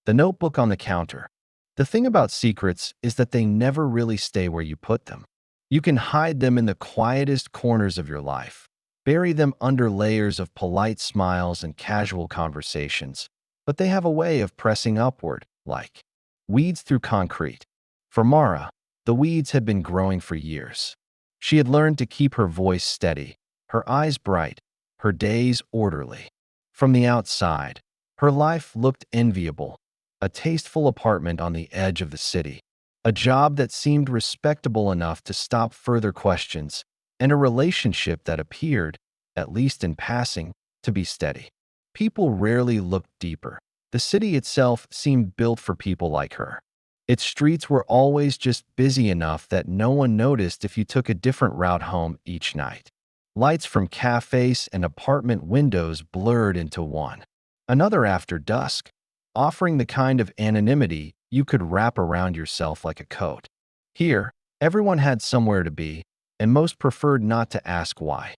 The notebook on the counter. The thing about secrets is that they never really stay where you put them. You can hide them in the quietest corners of your life, bury them under layers of polite smiles and casual conversations, but they have a way of pressing upward, like weeds through concrete. For Mara, the weeds had been growing for years. She had learned to keep her voice steady, her eyes bright, her days orderly. From the outside, her life looked enviable: a tasteful apartment on the edge of the city, a job that seemed respectable enough to stop further questions, and a relationship that appeared, at least in passing, to be steady. People rarely looked deeper. The city itself seemed built for people like her. Its streets were always just busy enough that no one noticed if you took a different route home each night. Lights from cafes and apartment windows blurred into one. Another after dusk, offering the kind of anonymity you could wrap around yourself like a coat. Here, everyone had somewhere to be, and most preferred not to ask why.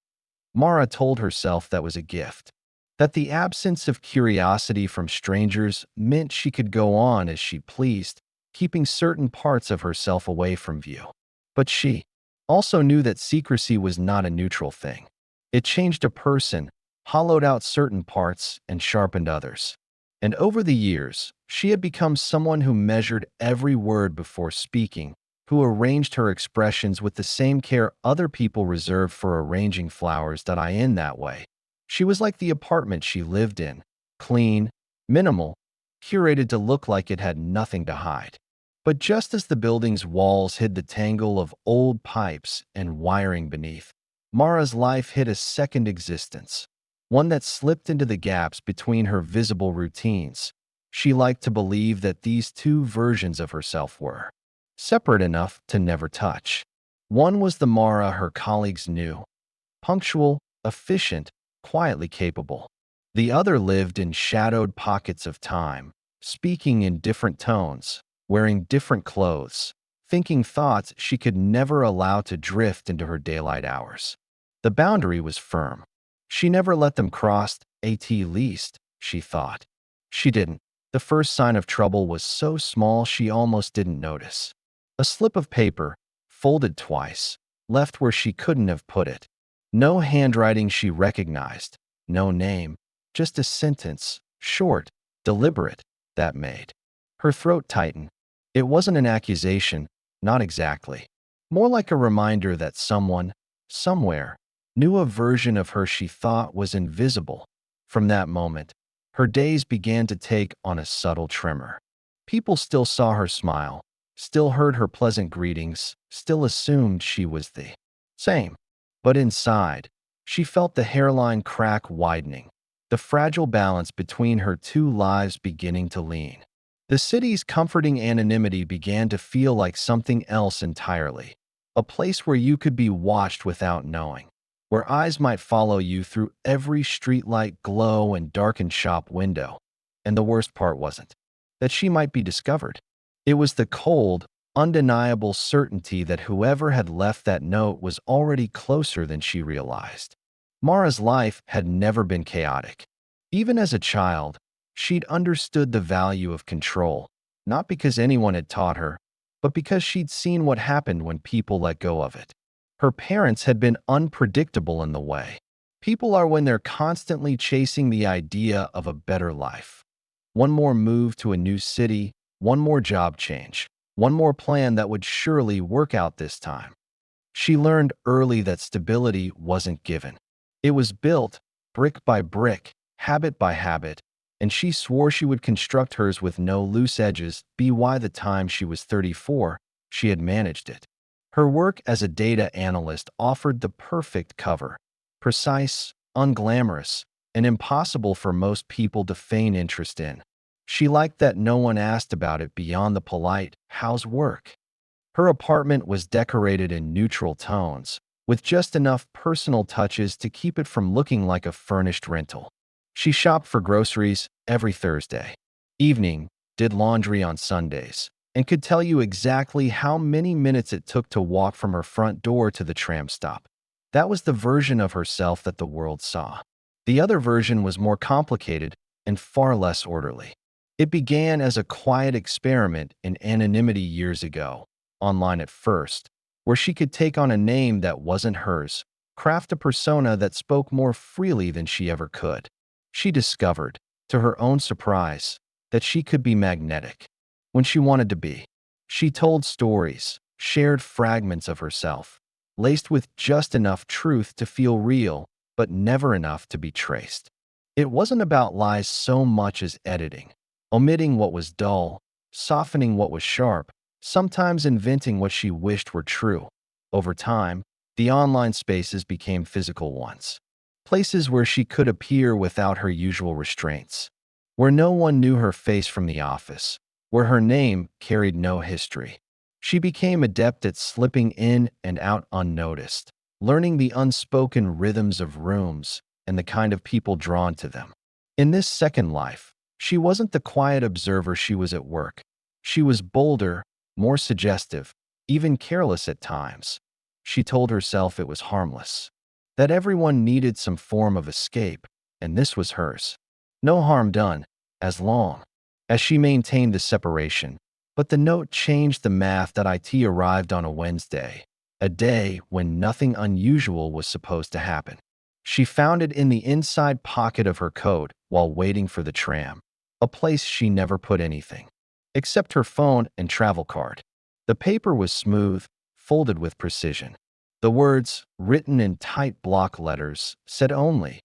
Mara told herself that was a gift, that the absence of curiosity from strangers meant she could go on as she pleased, keeping certain parts of herself away from view. But she also knew that secrecy was not a neutral thing. It changed a person, hollowed out certain parts, and sharpened others. And over the years, she had become someone who measured every word before speaking, who arranged her expressions with the same care other people reserve for arranging flowers that I in that way. She was like the apartment she lived in, clean, minimal, curated to look like it had nothing to hide. But just as the building's walls hid the tangle of old pipes and wiring beneath, Mara's life hid a second existence, one that slipped into the gaps between her visible routines. She liked to believe that these two versions of herself were separate enough to never touch. One was the Mara her colleagues knew: punctual, efficient, quietly capable. The other lived in shadowed pockets of time, speaking in different tones, wearing different clothes, thinking thoughts she could never allow to drift into her daylight hours. The boundary was firm. She never let them cross, at least, she thought. She didn't. The first sign of trouble was so small she almost didn't notice. A slip of paper, folded twice, left where she couldn't have put it. No handwriting she recognized, no name, just a sentence, short, deliberate, that made her throat tighten. It wasn't an accusation, not exactly. More like a reminder that someone, somewhere, knew a version of her she thought was invisible. From that moment, her days began to take on a subtle tremor. People still saw her smile, still heard her pleasant greetings, still assumed she was the same. But inside, she felt the hairline crack widening, the fragile balance between her two lives beginning to lean. The city's comforting anonymity began to feel like something else entirely, a place where you could be watched without knowing, where eyes might follow you through every streetlight glow and darkened shop window. And the worst part wasn't that she might be discovered. It was the cold, undeniable certainty that whoever had left that note was already closer than she realized. Mara's life had never been chaotic. Even as a child, she'd understood the value of control, not because anyone had taught her, but because she'd seen what happened when people let go of it. Her parents had been unpredictable in the way people are when they're constantly chasing the idea of a better life. One more move to a new city, one more job change, one more plan that would surely work out this time. She learned early that stability wasn't given. It was built, brick by brick, habit by habit, and she swore she would construct hers with no loose edges. By the time she was 34, she had managed it. Her work as a data analyst offered the perfect cover: precise, unglamorous, and impossible for most people to feign interest in. She liked that no one asked about it beyond the polite, "How's work?" Her apartment was decorated in neutral tones, with just enough personal touches to keep it from looking like a furnished rental. She shopped for groceries every Thursday evening, did laundry on Sundays, and could tell you exactly how many minutes it took to walk from her front door to the tram stop. That was the version of herself that the world saw. The other version was more complicated and far less orderly. It began as a quiet experiment in anonymity years ago, online at first, where she could take on a name that wasn't hers, craft a persona that spoke more freely than she ever could. She discovered, to her own surprise, that she could be magnetic when she wanted to be. She told stories, shared fragments of herself, laced with just enough truth to feel real, but never enough to be traced. It wasn't about lies so much as editing, omitting what was dull, softening what was sharp, sometimes inventing what she wished were true. Over time, the online spaces became physical ones, places where she could appear without her usual restraints, where no one knew her face from the office, where her name carried no history. She became adept at slipping in and out unnoticed, learning the unspoken rhythms of rooms and the kind of people drawn to them. In this second life, she wasn't the quiet observer she was at work. She was bolder, more suggestive, even careless at times. She told herself it was harmless, that everyone needed some form of escape, and this was hers. No harm done, as long as she maintained the separation. But the note changed the math that IT arrived on a Wednesday, a day when nothing unusual was supposed to happen. She found it in the inside pocket of her coat while waiting for the tram, a place she never put anything, except her phone and travel card. The paper was smooth, folded with precision. The words, written in tight block letters, said only,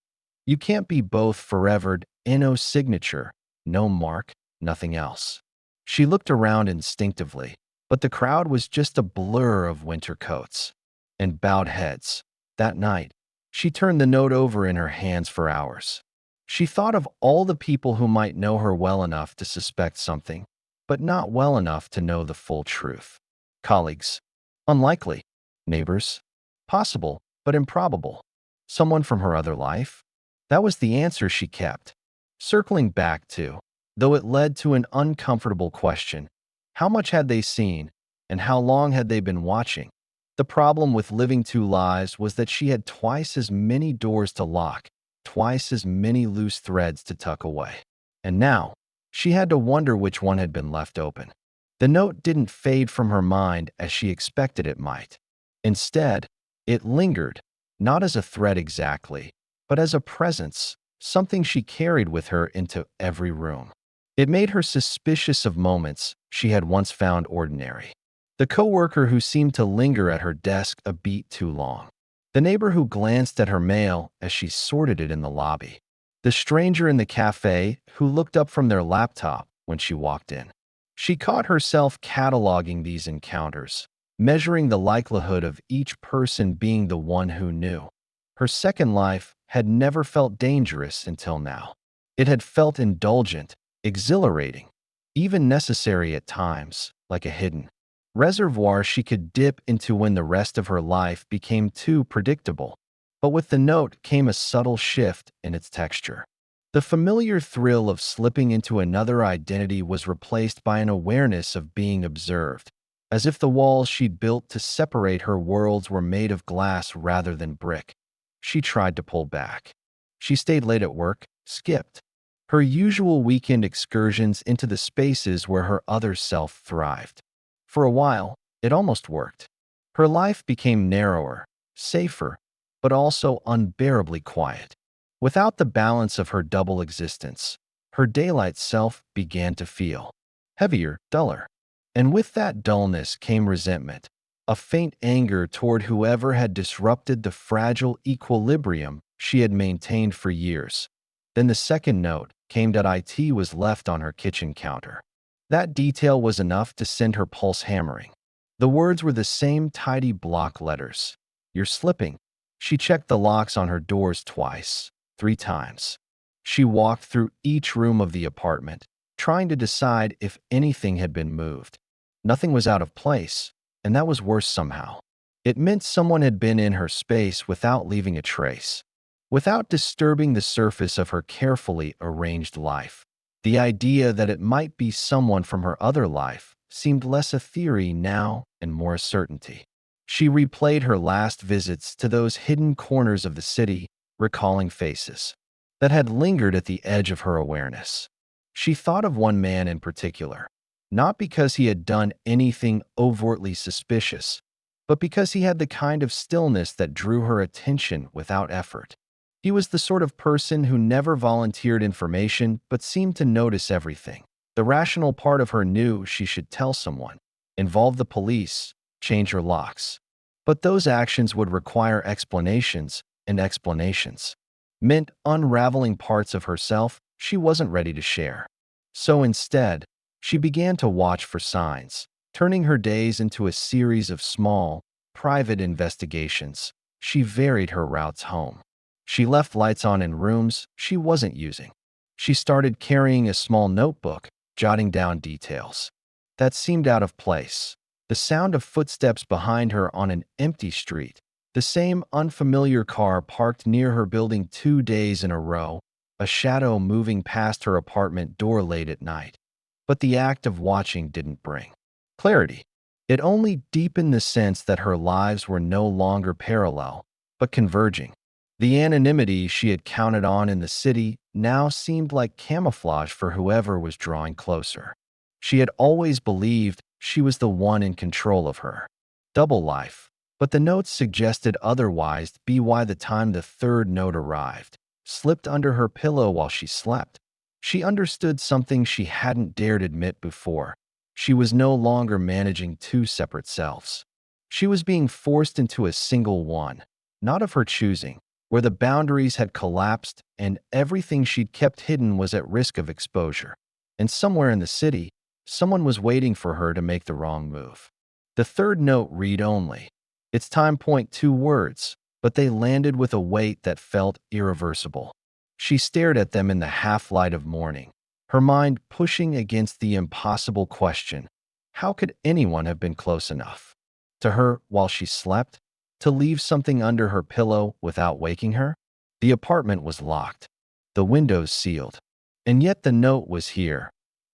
"You can't be both forever." No signature, no mark, nothing else. She looked around instinctively, but the crowd was just a blur of winter coats and bowed heads. That night, she turned the note over in her hands for hours. She thought of all the people who might know her well enough to suspect something, but not well enough to know the full truth. Colleagues, unlikely. Neighbors, possible, but improbable. Someone from her other life? That was the answer she kept, circling back to, though it led to an uncomfortable question. How much had they seen, and how long had they been watching? The problem with living two lives was that she had twice as many doors to lock, twice as many loose threads to tuck away. And now, she had to wonder which one had been left open. The note didn't fade from her mind as she expected it might. Instead, it lingered, not as a threat exactly, but as a presence, something she carried with her into every room. It made her suspicious of moments she had once found ordinary. The coworker who seemed to linger at her desk a beat too long. The neighbor who glanced at her mail as she sorted it in the lobby. The stranger in the cafe who looked up from their laptop when she walked in. She caught herself cataloging these encounters, measuring the likelihood of each person being the one who knew. Her second life had never felt dangerous until now. It had felt indulgent, exhilarating, even necessary at times, like a hidden reservoir she could dip into when the rest of her life became too predictable. But with the note came a subtle shift in its texture. The familiar thrill of slipping into another identity was replaced by an awareness of being observed, as if the walls she'd built to separate her worlds were made of glass rather than brick. She tried to pull back. She stayed late at work, skipped her usual weekend excursions into the spaces where her other self thrived. For a while, it almost worked. Her life became narrower, safer, but also unbearably quiet. Without the balance of her double existence, her daylight self began to feel heavier, duller. And with that dullness came resentment, a faint anger toward whoever had disrupted the fragile equilibrium she had maintained for years. Then the second note came that IT was left on her kitchen counter. That detail was enough to send her pulse hammering. The words were the same tidy block letters. "You're slipping." She checked the locks on her doors twice, 3 times. She walked through each room of the apartment, trying to decide if anything had been moved. Nothing was out of place, and that was worse somehow. It meant someone had been in her space without leaving a trace, without disturbing the surface of her carefully arranged life. The idea that it might be someone from her other life seemed less a theory now and more a certainty. She replayed her last visits to those hidden corners of the city, recalling faces that had lingered at the edge of her awareness. She thought of one man in particular, not because he had done anything overtly suspicious, but because he had the kind of stillness that drew her attention without effort. He was the sort of person who never volunteered information but seemed to notice everything. The rational part of her knew she should tell someone, involve the police, change her locks. But those actions would require explanations, and explanations meant unraveling parts of herself she wasn't ready to share. So instead, she began to watch for signs, turning her days into a series of small, private investigations. She varied her routes home. She left lights on in rooms she wasn't using. She started carrying a small notebook, jotting down details that seemed out of place. The sound of footsteps behind her on an empty street, the same unfamiliar car parked near her building 2 days in a row, a shadow moving past her apartment door late at night. But the act of watching didn't bring clarity. It only deepened the sense that her lives were no longer parallel, but converging. The anonymity she had counted on in the city now seemed like camouflage for whoever was drawing closer. She had always believed she was the one in control of her double life, but the notes suggested otherwise. By the time the third note arrived, slipped under her pillow while she slept, she understood something she hadn't dared admit before. She was no longer managing two separate selves. She was being forced into a single one, not of her choosing, where the boundaries had collapsed and everything she'd kept hidden was at risk of exposure. And somewhere in the city, someone was waiting for her to make the wrong move. The third note read only. Its time point 2 words, but they landed with a weight that felt irreversible. She stared at them in the half-light of morning, her mind pushing against the impossible question, how could anyone have been close enough to her while she slept to leave something under her pillow without waking her? The apartment was locked, the windows sealed, and yet the note was here.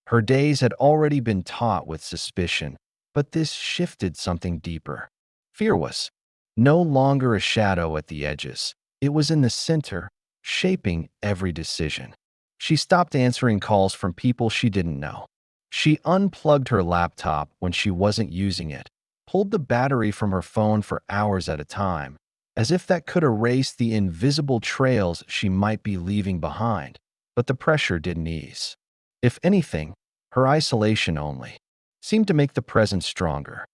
Her days had already been taut with suspicion, but this shifted something deeper. Fear was no longer a shadow at the edges. It was in the center, shaping every decision. She stopped answering calls from people she didn't know. She unplugged her laptop when she wasn't using it, pulled the battery from her phone for hours at a time, as if that could erase the invisible trails she might be leaving behind. But the pressure didn't ease. If anything, her isolation only seemed to make the present stronger.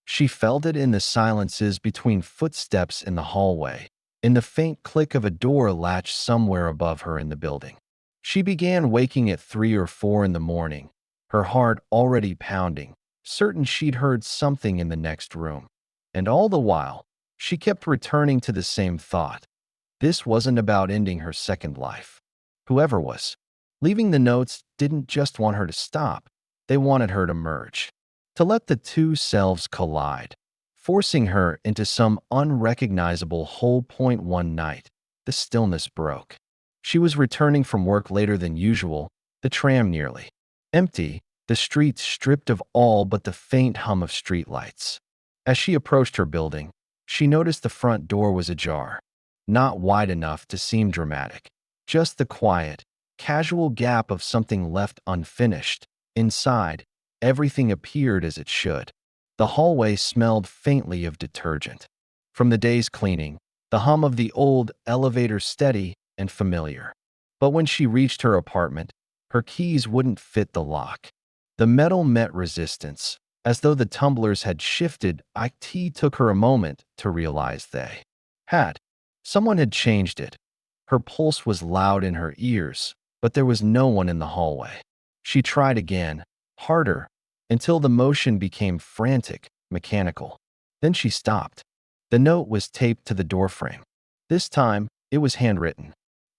She felt it in the silences between footsteps in the hallway, in the faint click of a door latched somewhere above her in the building. She began waking at 3 or 4 in the morning, her heart already pounding, certain she'd heard something in the next room. And all the while, she kept returning to the same thought. This wasn't about ending her second life. Whoever was leaving the notes didn't just want her to stop, they wanted her to merge, to let the two selves collide, forcing her into some unrecognizable whole point. One night, the stillness broke. She was returning from work later than usual, the tram nearly empty, the streets stripped of all but the faint hum of streetlights. As she approached her building, she noticed the front door was ajar, not wide enough to seem dramatic, just the quiet, casual gap of something left unfinished. Inside, everything appeared as it should. The hallway smelled faintly of detergent. From the day's cleaning, the hum of the old elevator steady and familiar. But when she reached her apartment, her keys wouldn't fit the lock. The metal met resistance, as though the tumblers had shifted. It took her a moment to realize they had. Someone had changed it. Her pulse was loud in her ears, but there was no one in the hallway. She tried again, harder, until the motion became frantic, mechanical. Then she stopped. The note was taped to the doorframe. This time, it was handwritten.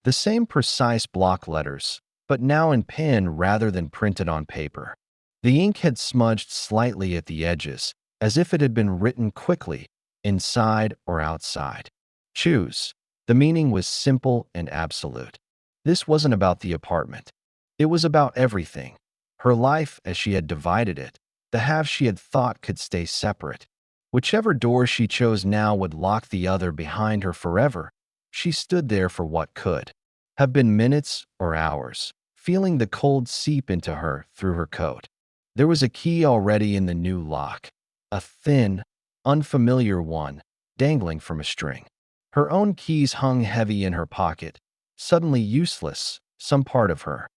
The same precise block letters, but now in pen rather than printed on paper. The ink had smudged slightly at the edges, as if it had been written quickly, inside or outside. Choose. The meaning was simple and absolute. This wasn't about the apartment. It was about everything. Her life as she had divided it, the halves she had thought could stay separate. Whichever door she chose now would lock the other behind her forever. She stood there for what could have been minutes or hours, feeling the cold seep into her through her coat. There was a key already in the new lock, a thin, unfamiliar one, dangling from a string. Her own keys hung heavy in her pocket, suddenly useless, some part of her.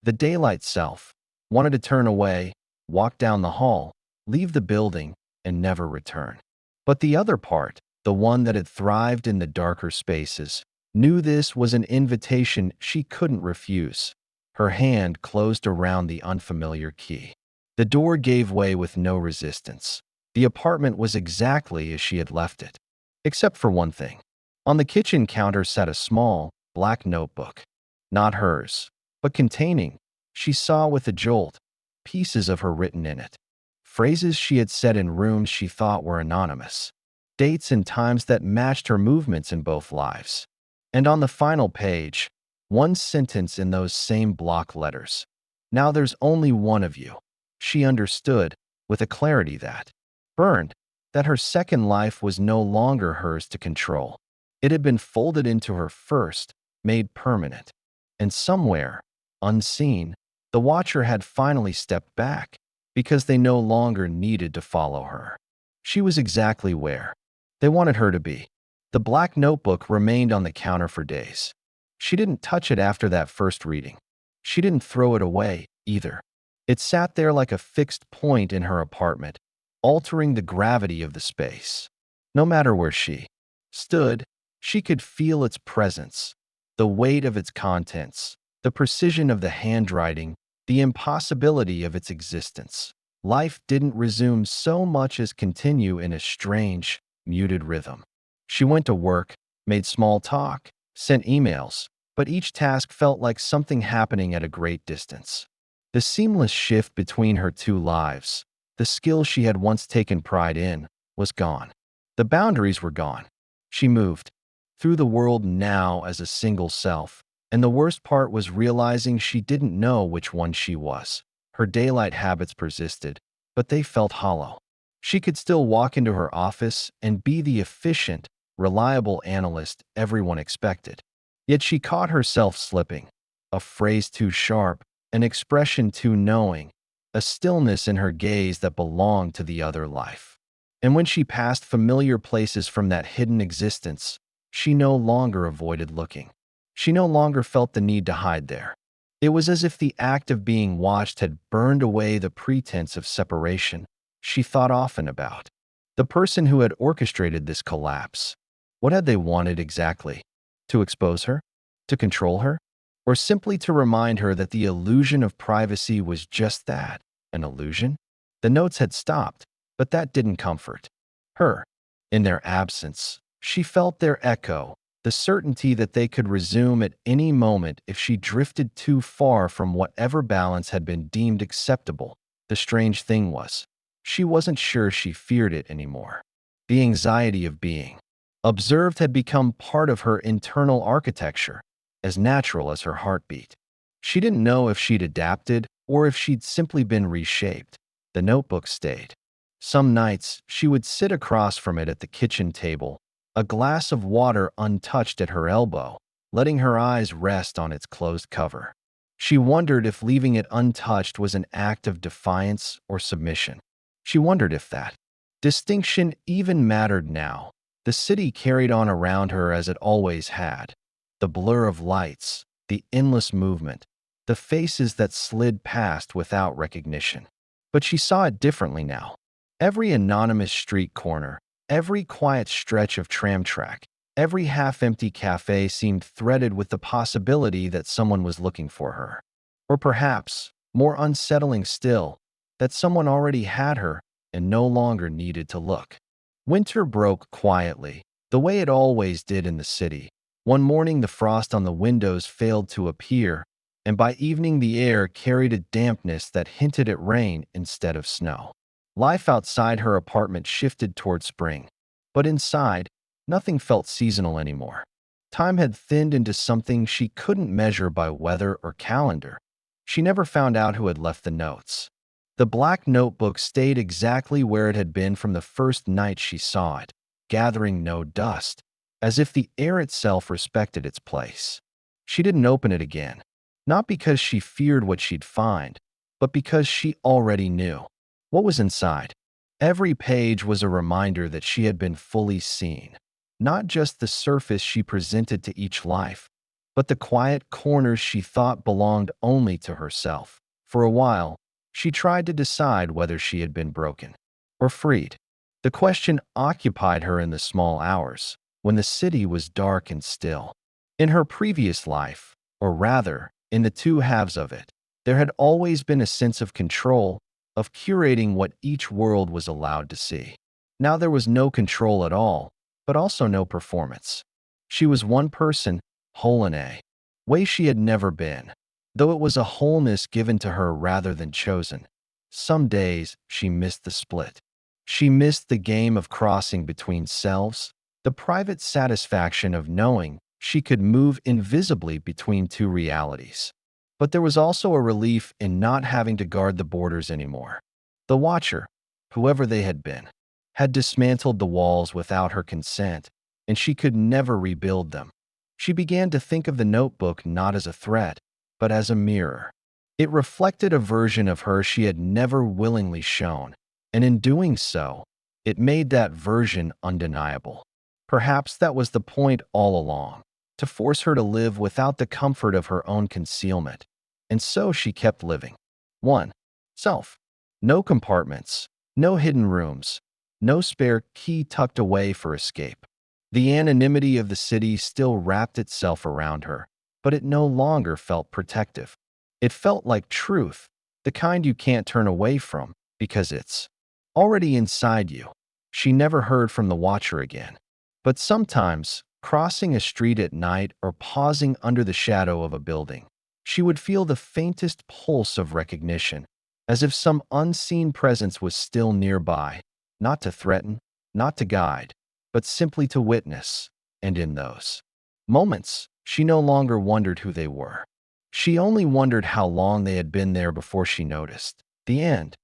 The daylight self wanted to turn away, walk down the hall, leave the building, and never return. But the other part, the one that had thrived in the darker spaces, knew this was an invitation she couldn't refuse. Her hand closed around the unfamiliar key. The door gave way with no resistance. The apartment was exactly as she had left it, except for one thing. On the kitchen counter sat a small, black notebook. Not hers, but containing, she saw with a jolt, pieces of her written in it. Phrases she had said in rooms she thought were anonymous. Dates and times that matched her movements in both lives. And on the final page, one sentence in those same block letters. Now there's only one of you. She understood, with a clarity that burned, that her second life was no longer hers to control. It had been folded into her first, made permanent. And somewhere, unseen, the watcher had finally stepped back, because they no longer needed to follow her. She was exactly where they wanted her to be. The black notebook remained on the counter for days. She didn't touch it after that first reading. She didn't throw it away, either. It sat there like a fixed point in her apartment, altering the gravity of the space. No matter where she stood, she could feel its presence, the weight of its contents, the precision of the handwriting, the impossibility of its existence. Life didn't resume so much as continue in a strange, muted rhythm. She went to work, made small talk, sent emails, but each task felt like something happening at a great distance. The seamless shift between her two lives, the skill she had once taken pride in, was gone. The boundaries were gone. She moved through the world now as a single self, and the worst part was realizing she didn't know which one she was. Her daylight habits persisted, but they felt hollow. She could still walk into her office and be the efficient, reliable analyst everyone expected. Yet she caught herself slipping. A phrase too sharp, an expression too knowing, a stillness in her gaze that belonged to the other life. And when she passed familiar places from that hidden existence, she no longer avoided looking. She no longer felt the need to hide there. It was as if the act of being watched had burned away the pretense of separation she thought often about. The person who had orchestrated this collapse. What had they wanted exactly? To expose her? To control her? Or simply to remind her that the illusion of privacy was just that, an illusion? The notes had stopped, but that didn't comfort her. In their absence, she felt their echo, the certainty that they could resume at any moment if she drifted too far from whatever balance had been deemed acceptable. The strange thing was, she wasn't sure she feared it anymore. The anxiety of being observed had become part of her internal architecture, as natural as her heartbeat. She didn't know if she'd adapted or if she'd simply been reshaped. The notebook stayed. Some nights, she would sit across from it at the kitchen table, a glass of water untouched at her elbow, letting her eyes rest on its closed cover. She wondered if leaving it untouched was an act of defiance or submission. She wondered if that distinction even mattered now. The city carried on around her as it always had. The blur of lights, the endless movement, the faces that slid past without recognition. But she saw it differently now. Every anonymous street corner, every quiet stretch of tram track, every half-empty cafe seemed threaded with the possibility that someone was looking for her. Or perhaps, more unsettling still, that someone already had her and no longer needed to look. Winter broke quietly, the way it always did in the city. One morning the frost on the windows failed to appear, and by evening the air carried a dampness that hinted at rain instead of snow. Life outside her apartment shifted toward spring, but inside, nothing felt seasonal anymore. Time had thinned into something she couldn't measure by weather or calendar. She never found out who had left the notes. The black notebook stayed exactly where it had been from the first night she saw it, gathering no dust, as if the air itself respected its place. She didn't open it again. not because she feared what she'd find, but because she already knew what was inside. Every page was a reminder that she had been fully seen, not just the surface she presented to each life, but the quiet corners she thought belonged only to herself. For a while, she tried to decide whether she had been broken or freed. The question occupied her in the small hours, when the city was dark and still. In her previous life, or rather, in the two halves of it, there had always been a sense of control, of curating what each world was allowed to see. Now there was no control at all, but also no performance. She was one person, whole in a way she had never been, though it was a wholeness given to her rather than chosen. Some days she missed the split. She missed the game of crossing between selves, the private satisfaction of knowing she could move invisibly between two realities. But there was also a relief in not having to guard the borders anymore. The Watcher, whoever they had been, had dismantled the walls without her consent, and she could never rebuild them. She began to think of the notebook not as a threat, but as a mirror. It reflected a version of her she had never willingly shown, and in doing so, it made that version undeniable. Perhaps that was the point all along, to force her to live without the comfort of her own concealment. And so she kept living. 1. Self. No compartments, no hidden rooms, no spare key tucked away for escape. The anonymity of the city still wrapped itself around her, but it no longer felt protective. It felt like truth, the kind you can't turn away from because it's already inside you. She never heard from the Watcher again. But sometimes, crossing a street at night or pausing under the shadow of a building, she would feel the faintest pulse of recognition, as if some unseen presence was still nearby, not to threaten, not to guide, but simply to witness. And in those moments, she no longer wondered who they were. She only wondered how long they had been there before she noticed. The end.